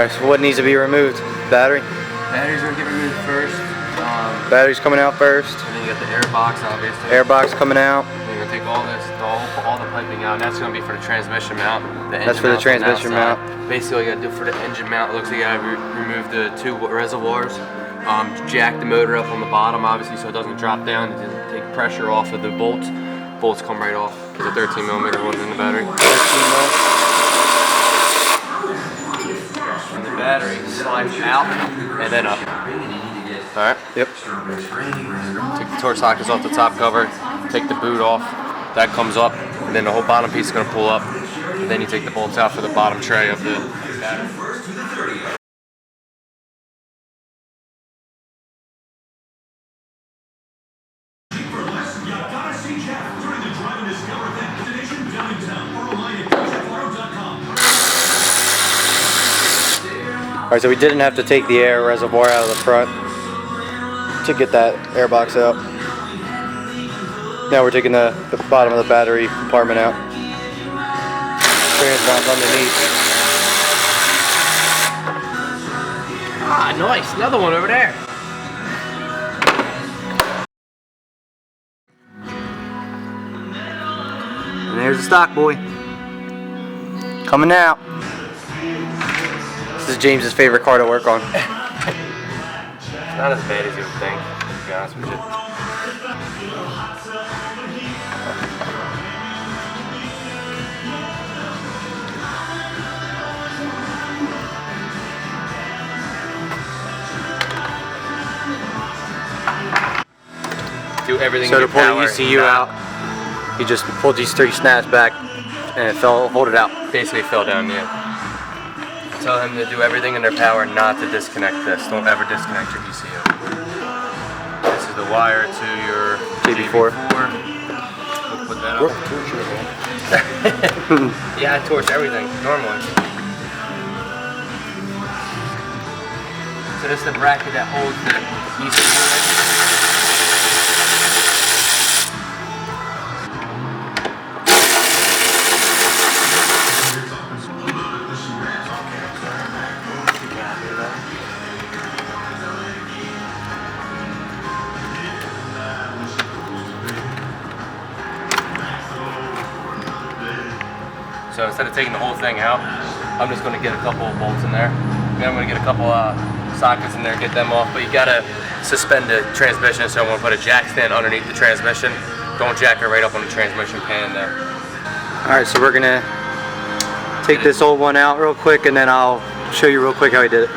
Alright, so what needs to be removed? Battery? Battery's gonna get removed first. Battery's coming out first. And then you got the air box, obviously. Air box coming out. And you're gonna take all this, all the piping out. And that's gonna be for the transmission mount. That's for the transmission mount. Basically, all you gotta do for the engine mount, it looks like you gotta remove the 2 reservoirs. Jack the motor up on the bottom, obviously, so it doesn't drop down. It doesn't take pressure off of the bolts. Bolts come right off. There's a 13mm one in the battery. 13mm. And the battery slides out and then up. Alright? Yep. Take the torch sockets off the top cover, take the boot off, that comes up, and then the whole bottom piece is going to pull up, and then you take the bolts out for the bottom tray of the battery. Alright, so we didn't have to take the air reservoir out of the front to get that air box out. Now we're taking the bottom of the battery compartment out. Transmount's underneath. Ah, nice. Another one over there. And there's the stock boy. Coming out. This is James's favorite car to work on. Not as bad as you would think, to be honest with you. Do everything. So to pull the ECU out, you just pulled these 3 snaps back and it hold it out. Basically fell down, yeah. Tell them to do everything in their power not to disconnect this. Don't ever disconnect your ECU. This is the wire to your JB4. We'll put that up. Yeah, I torch everything normally. So this is the bracket that holds the ECU in. So instead of taking the whole thing out, I'm just going to get a couple of bolts in there. Then I'm going to get a couple sockets in there, get them off. But you got to suspend the transmission, so I'm going to put a jack stand underneath the transmission. Don't jack it right up on the transmission pan there. Alright, so we're going to take this old one out real quick and then I'll show you real quick how I did it.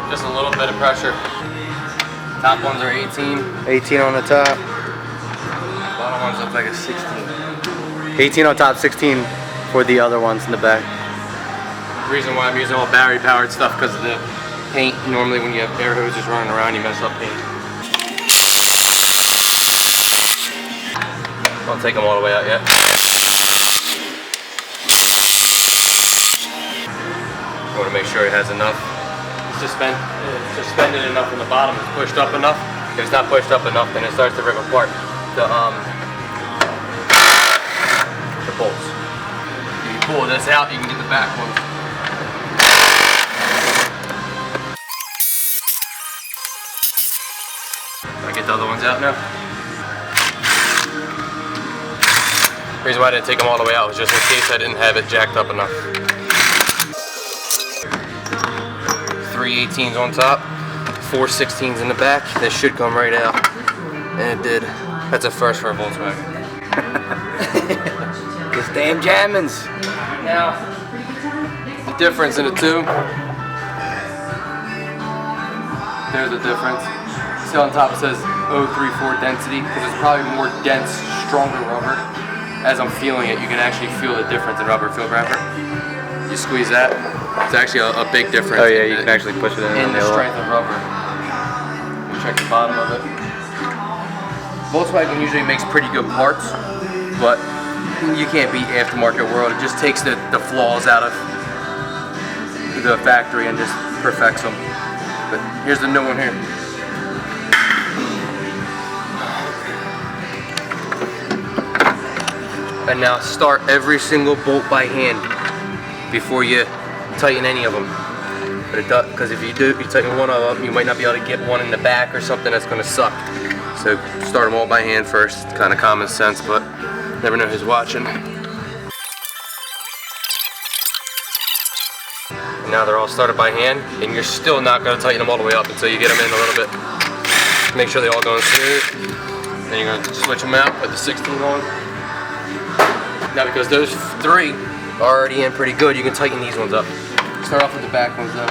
Just a little bit of pressure. Top ones are 18. 18 on the top. Bottom ones look like a 16. 18 on top, 16 for the other ones in the back. The reason why I'm using all battery powered stuff because of the paint. Normally when you have air hoses running around, you mess up paint. Don't take them all the way out yet. You want to make sure it has enough. Suspended enough on the bottom. It's pushed up enough. If it's not pushed up enough, then it starts to rip apart the bolts. If you pull this out, you can get the back ones. I get the other ones out now. The reason why I didn't take them all the way out was just in case I didn't have it jacked up enough. 3 18s on top, 4 16s in the back. This should come right out. And it did. That's a first for a Volkswagen. This damn jammins. Now, the difference in the two. There's the difference. See on top it says 034 density because it's probably more dense, stronger rubber. As I'm feeling it, you can actually feel the difference in rubber. Feel wrapper. You squeeze that. It's actually a big difference. Oh yeah, you can actually push it in the strength of rubber. Check the bottom of it. Volkswagen usually makes pretty good parts, but you can't beat aftermarket world. It just takes the flaws out of to the factory and just perfects them. But here's the new one here. And now start every single bolt by hand before you tighten any of them. But it does, because if you tighten one of them, you might not be able to get one in the back or something that's going to suck. So start them all by hand first. Kind of common sense, but never know who's watching. And now they're all started by hand, and you're still not going to tighten them all the way up until you get them in a little bit. Make sure they all go in smooth. Then you're going to switch them out, put the 16 on. Now because those 3 are already in pretty good, you can tighten these ones up. Start off with the back ones though.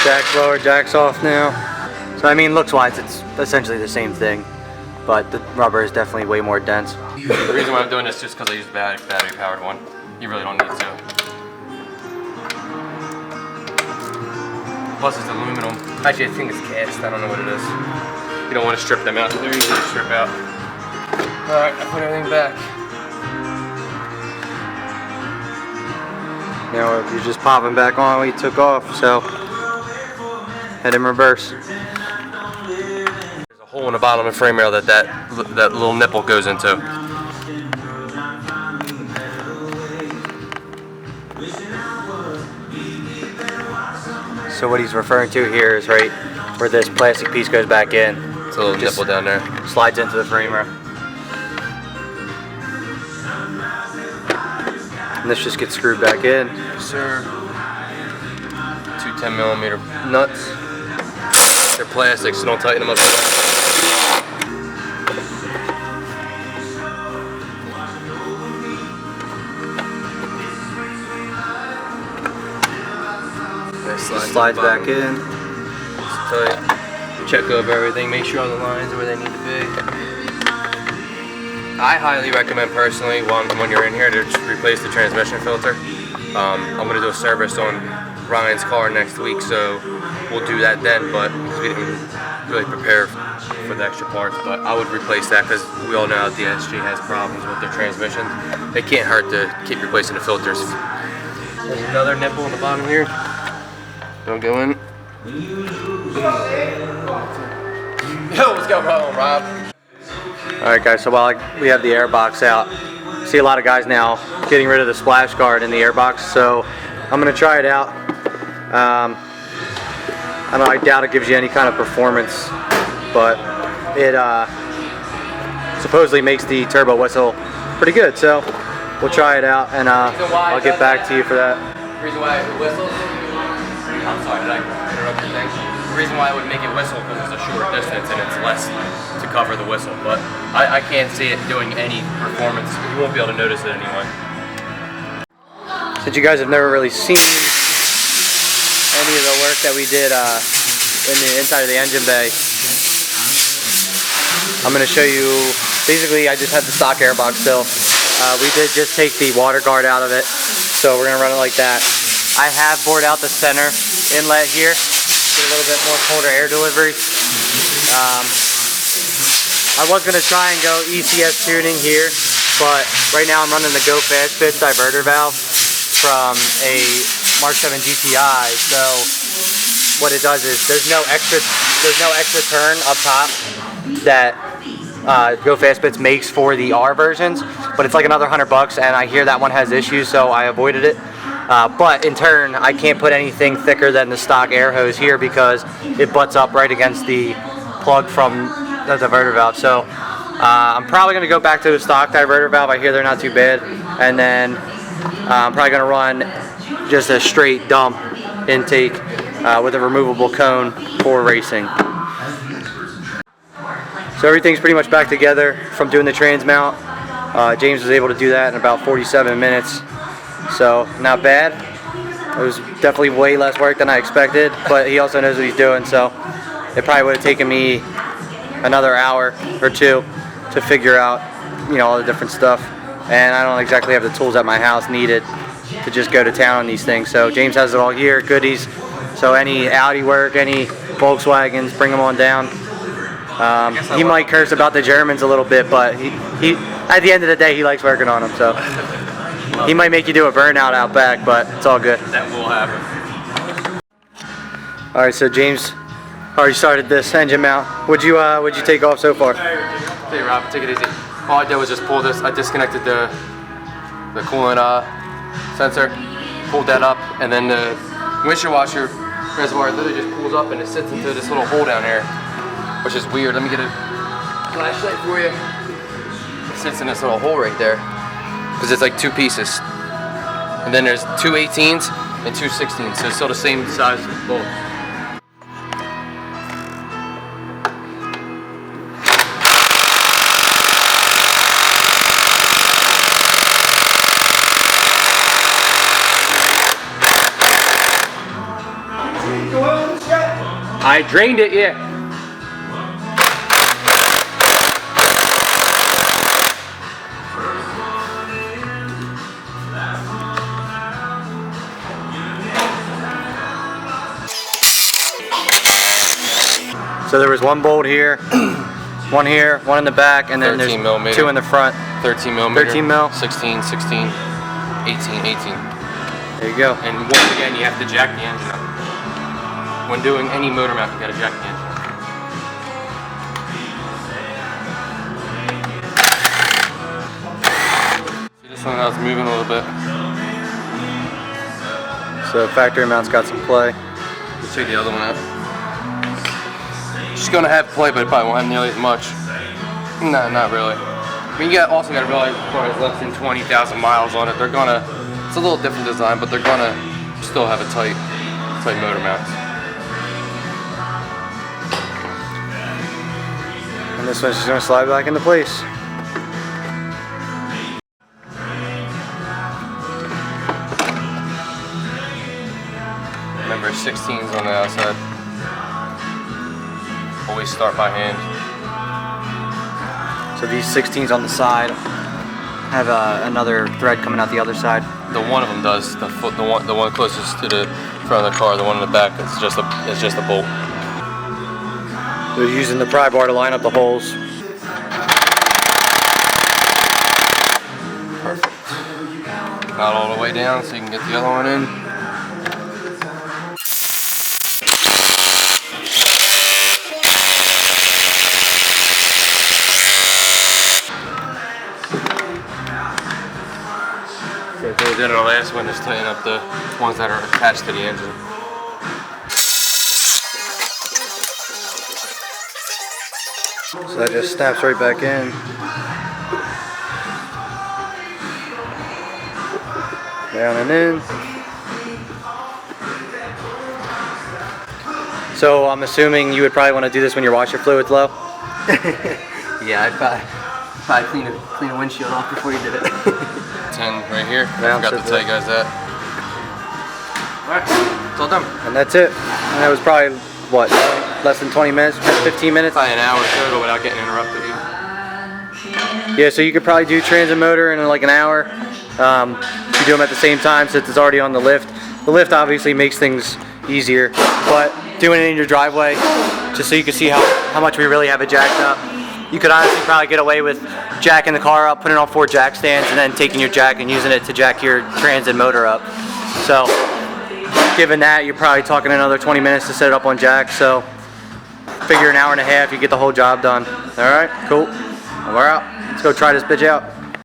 Jack's lower, jack's off now. So I mean, looks wise, it's essentially the same thing, but the rubber is definitely way more dense. The reason why I'm doing this is just because I use the battery powered one. You really don't need to. Plus it's aluminum. Actually, I think it's cast. I don't know what it is. You don't want to strip them out. They're easy to strip out. Alright, I put everything back. Now you're just popping back on what you took off, so head in reverse. There's a hole in the bottom of the frame rail that little nipple goes into. So what he's referring to here is right where this plastic piece goes back in. It's a little nipple down there. Slides into the frame rail. And this just gets screwed back in. Yes, sir. 2 10mm nuts. They're plastic, so don't tighten them up at all. Slides back in. Tight. Check over everything. Make sure all the lines are where they need to be. I highly recommend personally when you're in here to just replace the transmission filter. I'm going to do a service on Ryan's car next week, so we'll do that then, but because we didn't really prepare for the extra parts, but I would replace that because we all know the DSG has problems with their transmissions. It can't hurt to keep replacing the filters. There's another nipple on the bottom here. Don't go in. Yo, what's going on, Rob? Alright guys, so while we have the air box out, I see a lot of guys now getting rid of the splash guard in the air box, so I'm going to try it out. I don't know, I doubt it gives you any kind of performance, but it supposedly makes the turbo whistle pretty good, so we'll try it out and I'll get back to you for that. The reason why it whistles, I'm sorry, did I interrupt your thing? The reason why I would make it whistle because it's a short distance and it's less to cover the whistle, but I can't see it doing any performance. You won't be able to notice it anyway. Since you guys have never really seen any of the work that we did in the inside of the engine bay, I'm going to show you, basically I just had the stock airbox still. We did just take the water guard out of it, so we're going to run it like that. I have bored out the center inlet here, get a little bit more colder air delivery. I was going to try and go ECS tuning here, but right now I'm running the Go Fast Bits diverter valve from a Mk7 GTI, so what it does is there's no extra turn up top that Go Fast Bits makes for the R versions, but it's like another $100, and I hear that one has issues, so I avoided it. But in turn, I can't put anything thicker than the stock air hose here because it butts up right against the plug from the diverter valve. So I'm probably going to go back to the stock diverter valve. I hear they're not too bad, and then I'm probably going to run just a straight dump intake with a removable cone for racing. So everything's pretty much back together from doing the trans mount. James was able to do that in about 47 minutes. So not bad. It was definitely way less work than I expected, but he also knows what he's doing, so it probably would have taken me another hour or two to figure out, you know, all the different stuff. And I don't exactly have the tools at my house needed to just go to town on these things. So James has it all here, Goodies. So any Audi work, any Volkswagens, bring them on down. He might curse about the Germans a little bit, but he at the end of the day, he likes working on them. So he might make you do a burnout out back, but it's all good. That will happen. All right, so James already started this engine mount. What'd you take off so far? Hey Rob, take it easy. All I did was just pull this. I disconnected the coolant sensor, pulled that up, and then the windshield washer reservoir literally just pulls up and it sits into this little hole down there, which is weird. Let me get a flashlight for you. It sits in this little hole right there because it's like two pieces, and then there's two 18s and two 16s, so it's still the same size as both. I drained it, yeah. So there was one bolt here, one here, one in the back, and then there's two in the front. 13 millimeter. 13 mil. 16, 16, 18, 18. There you go. And once again, you have to jack the engine up. When doing any motor mount, you gotta jack the engine. See this one, that's moving a little bit. So factory mount's got some play. Let's check the other one out. She's gonna have play, but it probably won't have nearly as much. No, not really. I mean, you also gotta realize the car has less than 20,000 miles on it. They're gonna, it's a little different design, but they're gonna still have a tight motor mount. And this one's just going to slide back into place. Remember, 16s on the outside. Always start by hand. So these 16s on the side have another thread coming out the other side. The one of them does. The one closest to the front of the car. The one in the back, it's just a bolt. They're using the pry bar to line up the holes. Perfect. Not all the way down, so you can get the other one in. So what we did on our last one is tighten up the ones that are attached to the engine. So that just snaps right back in. Down and in. So I'm assuming you would probably want to do this when your washer fluid's low? Yeah, I'd probably clean a windshield off before you did it. 10 right here. I Now forgot to tell you guys that. Alright, it's all done. And that's it. And that was probably, what, less than 20 minutes, 15 minutes? Probably an hour total without getting interrupted. Yeah, so you could probably do transit motor in like an hour. You do them at the same time since it's already on the lift. The lift obviously makes things easier, but doing it in your driveway, just so you can see how much we really have it jacked up. You could honestly probably get away with jacking the car up, putting it on 4 jack stands, and then taking your jack and using it to jack your transit motor up. So, given that, you're probably talking another 20 minutes to set it up on jack, so figure an hour and a half, you get the whole job done. Alright, cool. We're out. Let's go try this bitch out.